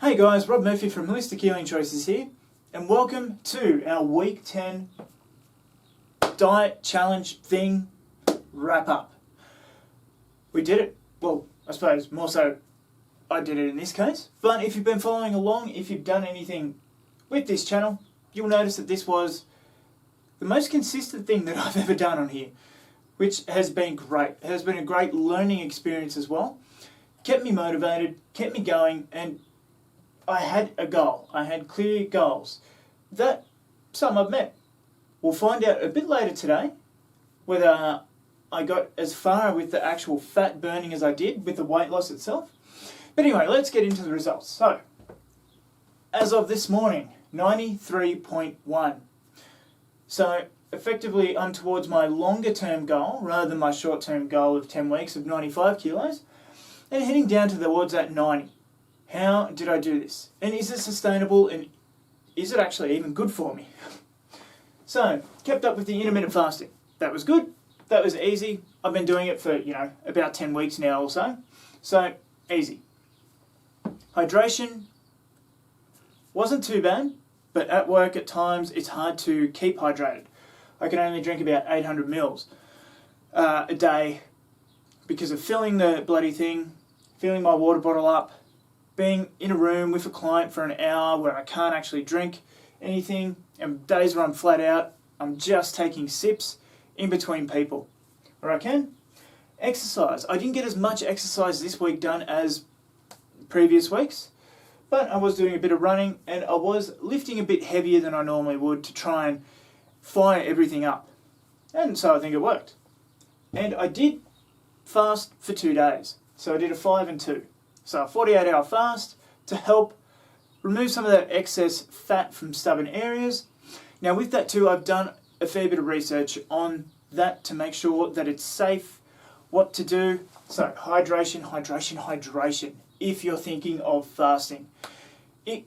Hey guys, Rob Murphy from Holistic Healing Choices here, and welcome to our Week 10 Diet Challenge thing wrap up. We did it. Well, I suppose more so I did it in this case, but if you've been following along, if you've done anything with this channel, you'll notice that this was the most consistent thing that I've ever done on here, which has been great. It has been a great learning experience as well. Kept me motivated, kept me going, and I had a goal. I had clear goals that some I've met. We'll find out a bit later today whether I got as far with the actual fat burning as I did with the weight loss itself. But anyway, let's get into the results. So, as of this morning, 93.1. So, effectively, I'm towards my longer term goal rather than my short term goal of 10 weeks of 95 kilos and heading down towards that 90. How did I do this? And is it sustainable, and is it actually even good for me? So, kept up with the intermittent fasting. That was good. That was easy. I've been doing it for, about 10 weeks now or so. So, easy. Hydration wasn't too bad, but at work at times it's hard to keep hydrated. I can only drink about 800 mils a day because of filling the bloody thing, filling my water bottle up, being in a room with a client for an hour where I can't actually drink anything, and days where I'm flat out, I'm just taking sips in between people where I can. Exercise. I didn't get as much exercise this week done as previous weeks, but I was doing a bit of running and I was lifting a bit heavier than I normally would to try and fire everything up. And so I think it worked. And I did fast for 2 days. So I did a 5 and 2. So a 48-hour fast to help remove some of that excess fat from stubborn areas. Now with that too, I've done a fair bit of research on that to make sure that it's safe, what to do. So hydration, hydration, hydration. If you're thinking of fasting, it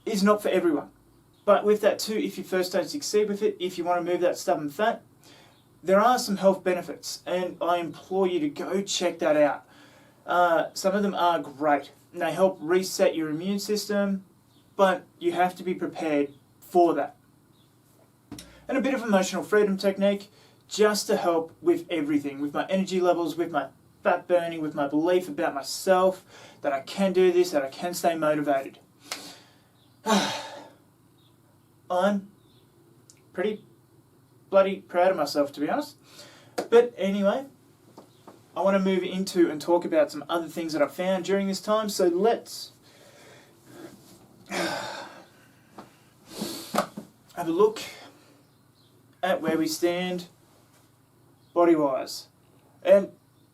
is not for everyone. But with that too, if you first don't succeed with it, if you want to move that stubborn fat, there are some health benefits, and I implore you to go check that out. Some of them are great, and they help reset your immune system, but you have to be prepared for that. And a bit of emotional freedom technique, just to help with everything, with my energy levels, with my fat burning, with my belief about myself, that I can do this, that I can stay motivated. I'm pretty bloody proud of myself, to be honest. But anyway, I want to move into and talk about some other things that I found during this time. So let's have a look at where we stand body-wise. And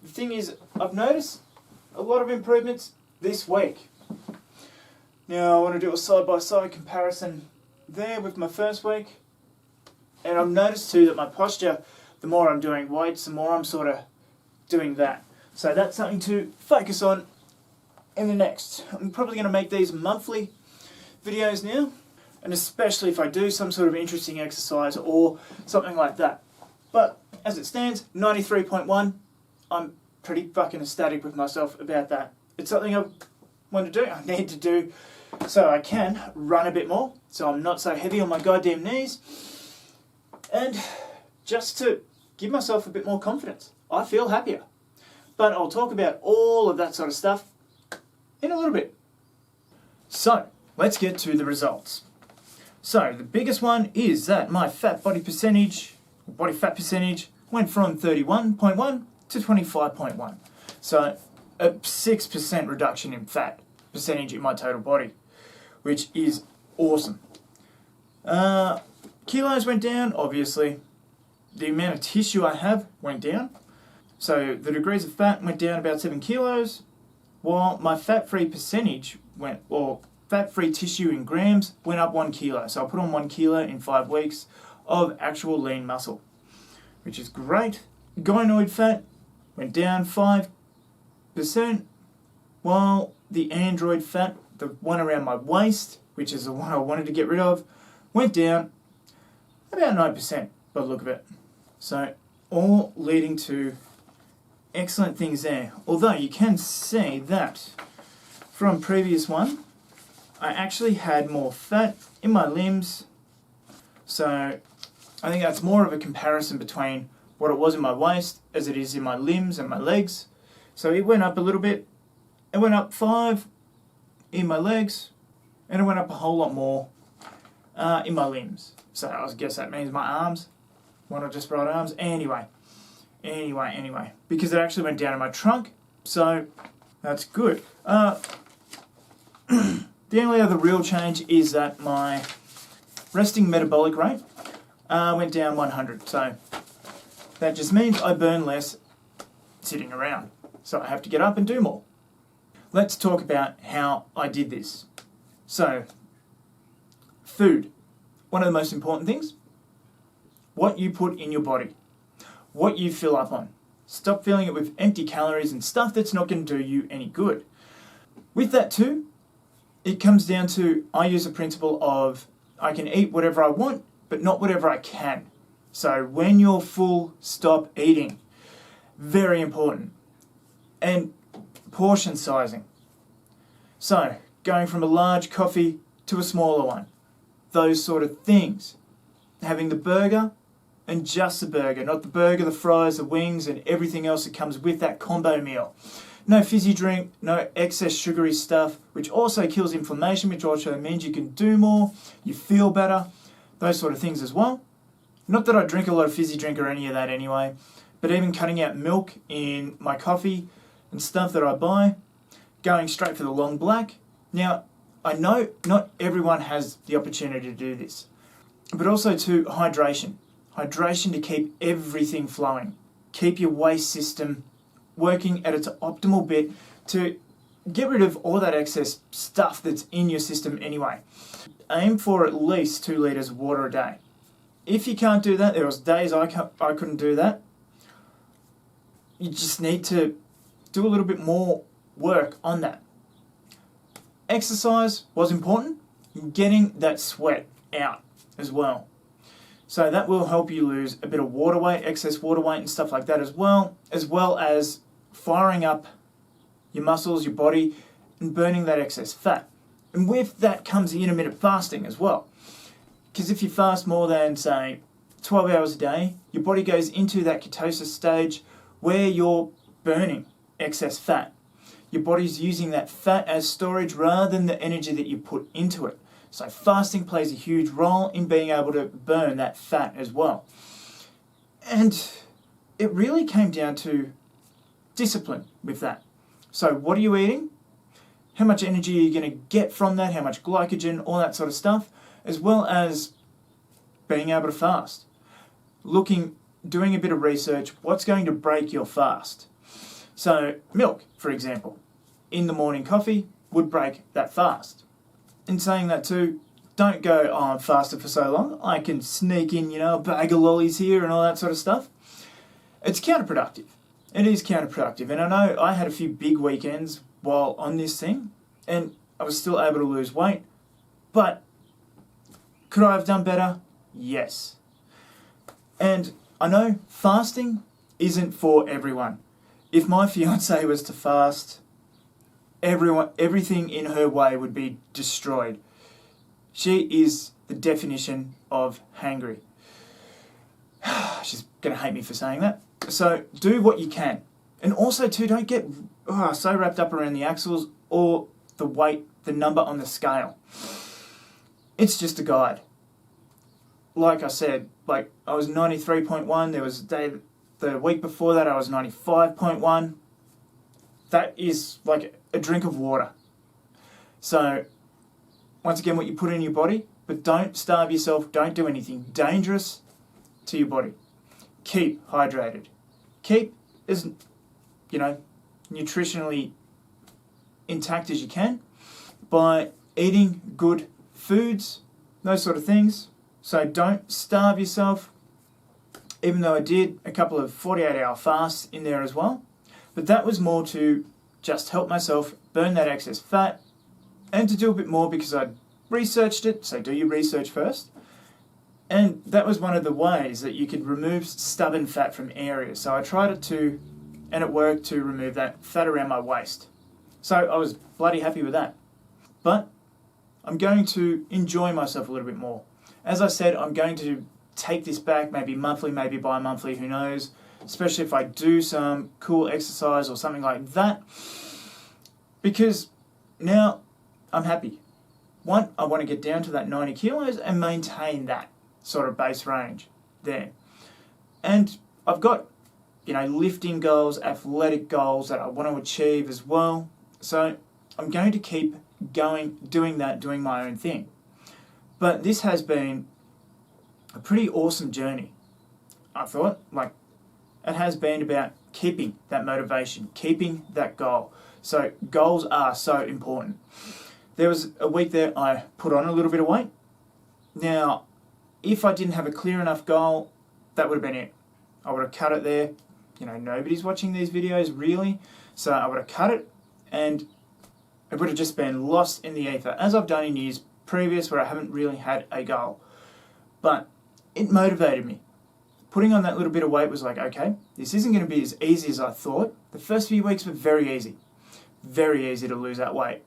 the thing is, I've noticed a lot of improvements this week. Now I want to do a side-by-side comparison there with my first week. And I've noticed too that my posture, the more I'm doing weights, the more I'm sort of doing that. So that's something to focus on in the next. I'm probably going to make these monthly videos now, and especially if I do some sort of interesting exercise or something like that. But as it stands, 93.1, I'm pretty fucking ecstatic with myself about that. It's something I want to do, I need to do, so I can run a bit more, so I'm not so heavy on my goddamn knees, and just to give myself a bit more confidence. I feel happier. But I'll talk about all of that sort of stuff in a little bit. So, let's get to the results. So, the biggest one is that my body fat percentage, went from 31.1 to 25.1. So, a 6% reduction in fat percentage in my total body, which is awesome. Kilos went down, obviously. The amount of tissue I have went down. So the degrees of fat went down about 7 kilos, while my fat-free percentage fat-free tissue in grams went up 1 kilo. So I put on 1 kilo in 5 weeks of actual lean muscle, which is great. Gynoid fat went down 5%, while the android fat, the one around my waist, which is the one I wanted to get rid of, went down about 9% by the look of it. So all leading to excellent things there. Although you can see that from previous one, I actually had more fat in my limbs. So I think that's more of a comparison between what it was in my waist as it is in my limbs and my legs. So it went up a little bit. It went up 5 in my legs, and it went up a whole lot more in my limbs. So I guess that means my arms. Why not just right arms? Anyway. Because it actually went down in my trunk, so that's good. The only other real change is that my resting metabolic rate went down 100. So that just means I burn less sitting around. So I have to get up and do more. Let's talk about how I did this. So, food. One of the most important things. What you put in your body. What you fill up on. Stop filling it with empty calories and stuff that's not going to do you any good. With that too, it comes down to, I use a principle of I can eat whatever I want, but not whatever I can. So when you're full, stop eating. Very important. And portion sizing. So going from a large coffee to a smaller one. Those sort of things. Having the burger and just the burger, not the burger, the fries, the wings, and everything else that comes with that combo meal. No fizzy drink, no excess sugary stuff, which also kills inflammation, which also means you can do more, you feel better, those sort of things as well. Not that I drink a lot of fizzy drink or any of that anyway, but even cutting out milk in my coffee and stuff that I buy, going straight for the long black. Now, I know not everyone has the opportunity to do this, but also to hydration. Hydration to keep everything flowing. Keep your waste system working at its optimal bit to get rid of all that excess stuff that's in your system anyway. Aim for at least 2 litres of water a day. If you can't do that, there was days I couldn't do that. You just need to do a little bit more work on that. Exercise was important. Getting that sweat out as well. So that will help you lose a bit of water weight, excess water weight and stuff like that as well as firing up your muscles, your body, and burning that excess fat. And with that comes the intermittent fasting as well. Because if you fast more than, say, 12 hours a day, your body goes into that ketosis stage where you're burning excess fat. Your body's using that fat as storage rather than the energy that you put into it. So fasting plays a huge role in being able to burn that fat as well. And it really came down to discipline with that. So what are you eating? How much energy are you going to get from that? How much glycogen? All that sort of stuff. As well as being able to fast. Doing a bit of research. What's going to break your fast? So milk, for example, in the morning coffee would break that fast. In saying that too, don't go, oh, I'm fasted for so long, I can sneak in, a bag of lollies here and all that sort of stuff. It's counterproductive. It is counterproductive. And I know I had a few big weekends while on this thing, and I was still able to lose weight. But could I have done better? Yes. And I know fasting isn't for everyone. If my fiance was to fast, everything in her way would be destroyed. She is the definition of hangry. She's going to hate me for saying that. So do what you can. And also too, don't get so wrapped up around the axles or the weight, the number on the scale. It's just a guide. Like I said, I was 93.1. There was a day, the week before that, I was 95.1. That is like a drink of water. So, once again, what you put in your body, but don't starve yourself, don't do anything dangerous to your body. Keep hydrated. Keep as, nutritionally intact as you can by eating good foods, those sort of things. So don't starve yourself, even though I did a couple of 48-hour fasts in there as well. But that was more to just help myself burn that excess fat and to do a bit more because I'd researched it. So do your research first. And that was one of the ways that you could remove stubborn fat from areas. So I tried it and it worked to remove that fat around my waist. So I was bloody happy with that. But I'm going to enjoy myself a little bit more. As I said, I'm going to take this back, maybe monthly, maybe bi-monthly, who knows, especially if I do some cool exercise or something like that, because now I'm happy. One, I want to get down to that 90 kilos and maintain that sort of base range there. And I've got, lifting goals, athletic goals that I want to achieve as well. So I'm going to keep doing my own thing. But this has been a pretty awesome journey. I thought, it has been about keeping that motivation, keeping that goal. So goals are so important. There was a week there I put on a little bit of weight. Now, if I didn't have a clear enough goal, that would have been it. I would have cut it there. Nobody's watching these videos really, so I would have cut it and it would have just been lost in the ether, as I've done in years previous where I haven't really had a goal. But it motivated me. Putting on that little bit of weight was like, okay, this isn't going to be as easy as I thought. The first few weeks were very easy to lose that weight.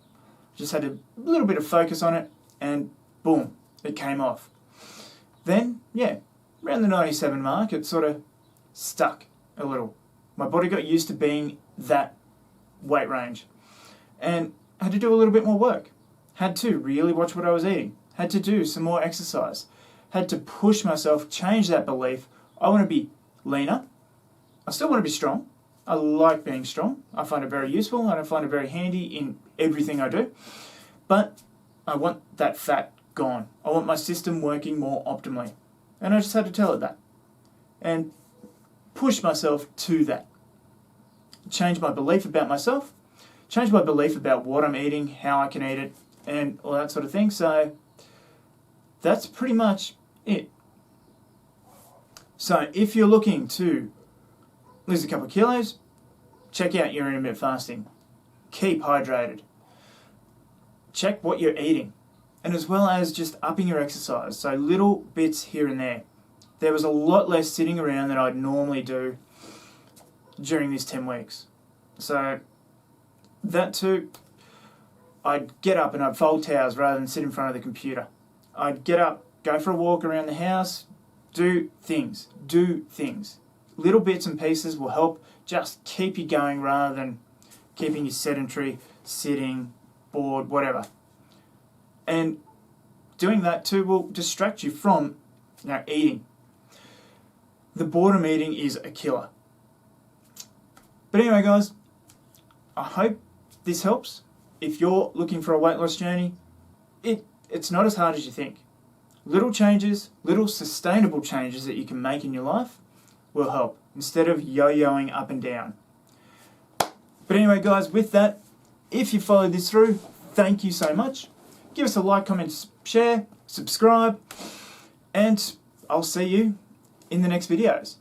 Just had a little bit of focus on it and boom, it came off. Then, around the 97 mark, it sort of stuck a little. My body got used to being that weight range and I had to do a little bit more work. Had to really watch what I was eating. Had to do some more exercise. Had to push myself, change that belief. I want to be leaner. I still want to be strong. I like being strong. I find it very useful and I find it very handy in everything I do. But I want that fat gone. I want my system working more optimally. And I just had to tell it that. And push myself to that. Change my belief about myself. Change my belief about what I'm eating, how I can eat it, and all that sort of thing. So that's pretty much it. So if you're looking to lose a couple of kilos, check out your intermittent fasting. Keep hydrated. Check what you're eating. And as well as just upping your exercise. So little bits here and there. There was a lot less sitting around than I'd normally do during these 10 weeks. So that too, I'd get up and I'd fold towels rather than sit in front of the computer. I'd get up, go for a walk around the house, do things. Little bits and pieces will help just keep you going rather than keeping you sedentary, sitting, bored, whatever. And doing that too will distract you from eating. The boredom eating is a killer. But anyway, guys, I hope this helps. If you're looking for a weight loss journey, it's not as hard as you think. Little changes, little sustainable changes that you can make in your life will help instead of yo-yoing up and down. But anyway, guys, with that, if you followed this through, thank you so much. Give us a like, comment, share, subscribe, and I'll see you in the next videos.